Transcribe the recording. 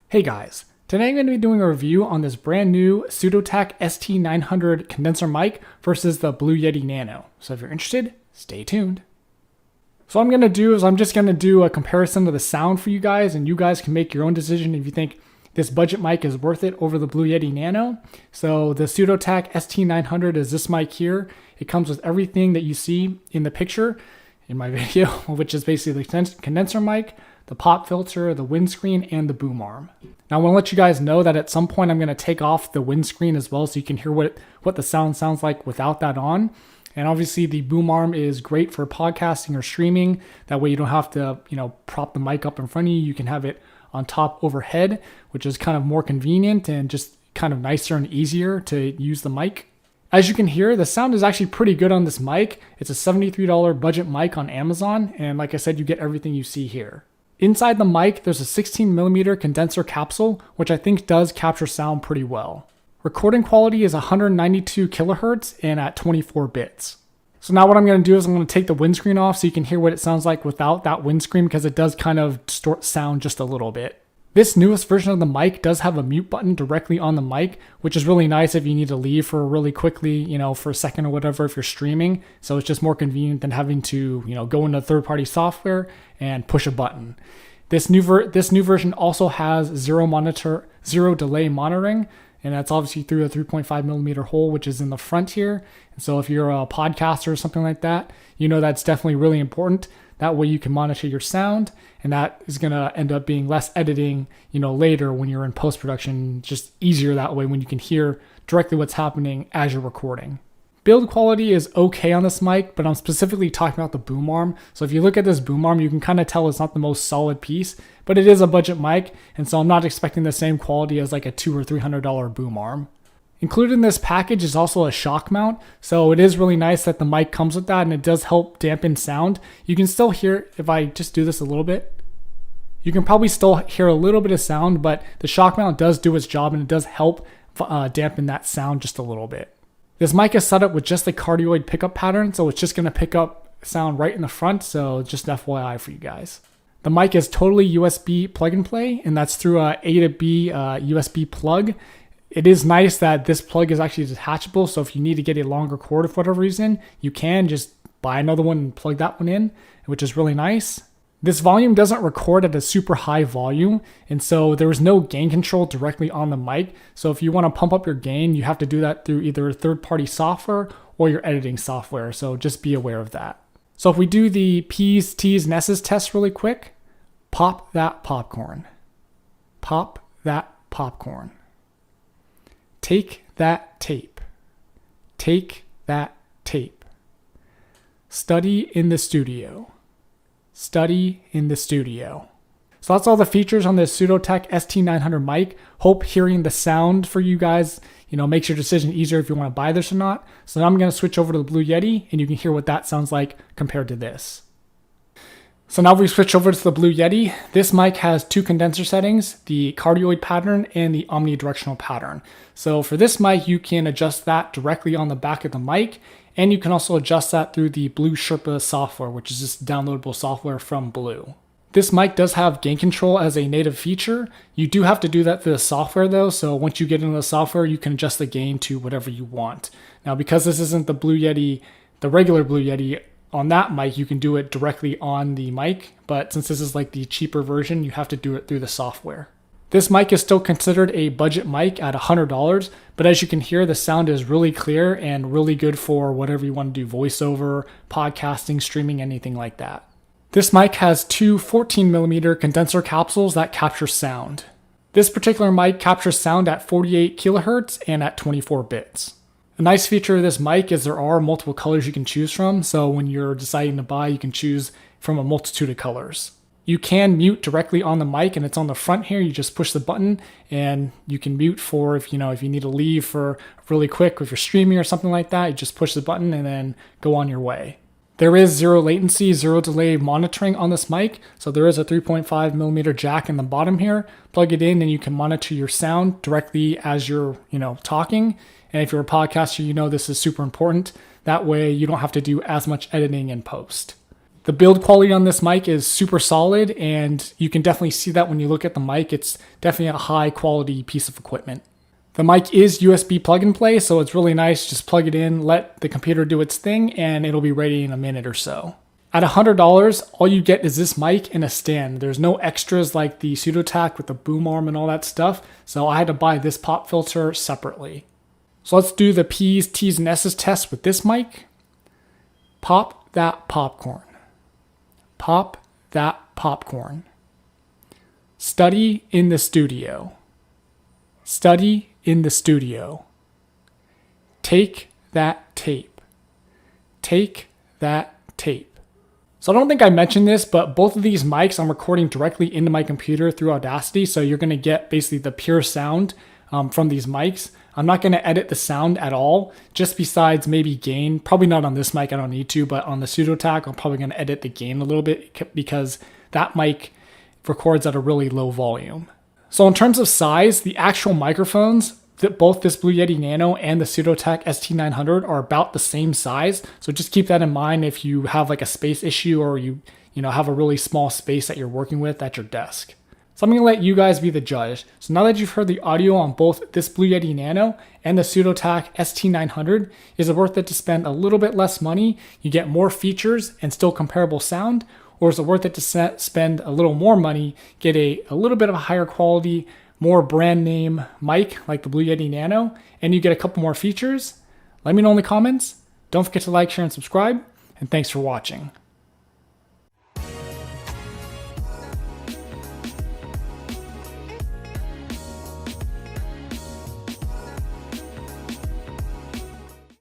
Hey guys, today I'm going to be doing a review on this brand new Sudotack ST-900 condenser mic versus the Blue Yeti Nano. So if you're interested, stay tuned. So what I'm going to do is I'm just going to do a comparison of the sound for you guys, and you guys can make your own decision if you think this budget mic is worth it over the Blue Yeti Nano. So the Sudotack ST-900 is this mic here. It comes with everything that you see in the picture in my video, which is basically the condenser mic, the pop filter, the windscreen, and the boom arm. Now I want to let you guys know that at some point I'm going to take off the windscreen as well so you can hear what the sound sounds like without that on. And obviously the boom arm is great for podcasting or streaming. That way you don't have to, prop the mic up in front of you. You can have it on top overhead, which is kind of more convenient and just kind of nicer and easier to use the mic. As you can hear, the sound is actually pretty good on this mic. It's a $73 budget mic on Amazon. And like I said, you get everything you see here. Inside the mic, there's a 16mm condenser capsule, which I think does capture sound pretty well. Recording quality is 192 kilohertz and at 24 bits. So now what I'm going to do is I'm going to take the windscreen off so you can hear what it sounds like without that windscreen, because it does kind of distort sound just a little bit. This newest version of the mic does have a mute button directly on the mic, which is really nice if you need to leave for really quickly, for a second or whatever if you're streaming. So it's just more convenient than having to, go into third-party software and push a button. This new version also has zero delay monitoring, and that's obviously through a 3.5mm hole, which is in the front here. And so if you're a podcaster or something like that, that's definitely really important. That way you can monitor your sound, and that is going to end up being less editing, later when you're in post-production. Just easier that way when you can hear directly what's happening as you're recording. Build quality is okay on this mic, but I'm specifically talking about the boom arm. So if you look at this boom arm, you can kind of tell it's not the most solid piece, but it is a budget mic, and so I'm not expecting the same quality as like a $200 or $300 boom arm. Included in this package is also a shock mount, so it is really nice that the mic comes with that, and it does help dampen sound. You can still hear, if I just do this a little bit, you can probably still hear a little bit of sound, but the shock mount does do its job, and it does help dampen that sound just a little bit. This mic is set up with just the cardioid pickup pattern, so it's just going to pick up sound right in the front, so just FYI for you guys. The mic is totally USB plug and play, and that's through a A to B USB plug. It is nice that this plug is actually detachable, so if you need to get a longer cord for whatever reason, you can just buy another one and plug that one in, which is really nice. This volume doesn't record at a super high volume, and so there is no gain control directly on the mic. So if you want to pump up your gain, you have to do that through either third-party software or your editing software, so just be aware of that. So if we do the P's, T's, and S's test really quick, pop that popcorn. Pop that popcorn. Take that tape. Take that tape. Study in the studio. Study in the studio. So that's all the features on this Sudotack ST-900 mic. Hope hearing the sound for you guys, makes your decision easier if you want to buy this or not. So now I'm going to switch over to the Blue Yeti, and you can hear what that sounds like compared to this. So now we switch over to the Blue Yeti. This mic has two condenser settings, the cardioid pattern and the omnidirectional pattern. So for this mic, you can adjust that directly on the back of the mic, and you can also adjust that through the Blue Sherpa software, which is just downloadable software from Blue. This mic does have gain control as a native feature. You do have to do that through the software though, so once you get into the software, you can adjust the gain to whatever you want. Now because this isn't the Blue Yeti, the regular Blue Yeti, on that mic, you can do it directly on the mic, but since this is like the cheaper version, you have to do it through the software. This mic is still considered a budget mic at $100, but as you can hear, the sound is really clear and really good for whatever you want to do, voiceover, podcasting, streaming, anything like that. This mic has two 14mm condenser capsules that capture sound. This particular mic captures sound at 48 kilohertz and at 24 bits. A nice feature of this mic is there are multiple colors you can choose from, so when you're deciding to buy, you can choose from a multitude of colors. You can mute directly on the mic, and it's on the front here. You just push the button, and you can mute for if you need to leave for really quick, if you're streaming or something like that. You just push the button and then go on your way. There is zero latency, zero delay monitoring on this mic, so there is a 3.5mm jack in the bottom here. Plug it in, and you can monitor your sound directly as you're talking. And if you're a podcaster, this is super important. That way you don't have to do as much editing in post. The build quality on this mic is super solid, and you can definitely see that when you look at the mic. It's definitely a high quality piece of equipment. The mic is USB plug and play, so it's really nice. Just plug it in, let the computer do its thing, and it'll be ready in a minute or so. At $100, all you get is this mic and a stand. There's no extras like the Sudotack with the boom arm and all that stuff, so I had to buy this pop filter separately. So let's do the P's, T's, and S's test with this mic. Pop that popcorn. Pop that popcorn. Study in the studio. Study in the studio. Take that tape. Take that tape. So I don't think I mentioned this, but both of these mics I'm recording directly into my computer through Audacity, so you're going to get basically the pure sound from these mics. I'm not going to edit the sound at all, just besides maybe gain. Probably not on this mic, I don't need to, but on the Sudotack, I'm probably going to edit the gain a little bit because that mic records at a really low volume. So in terms of size, the actual microphones, both this Blue Yeti Nano and the Sudotack ST-900 are about the same size. So just keep that in mind if you have like a space issue or you have a really small space that you're working with at your desk. So I'm going to let you guys be the judge. So now that you've heard the audio on both this Blue Yeti Nano and the Sudotack ST-900, is it worth it to spend a little bit less money? You get more features and still comparable sound? Or is it worth it to spend a little more money, get a little bit of a higher quality, more brand name mic like the Blue Yeti Nano, and you get a couple more features? Let me know in the comments. Don't forget to like, share, and subscribe, and thanks for watching.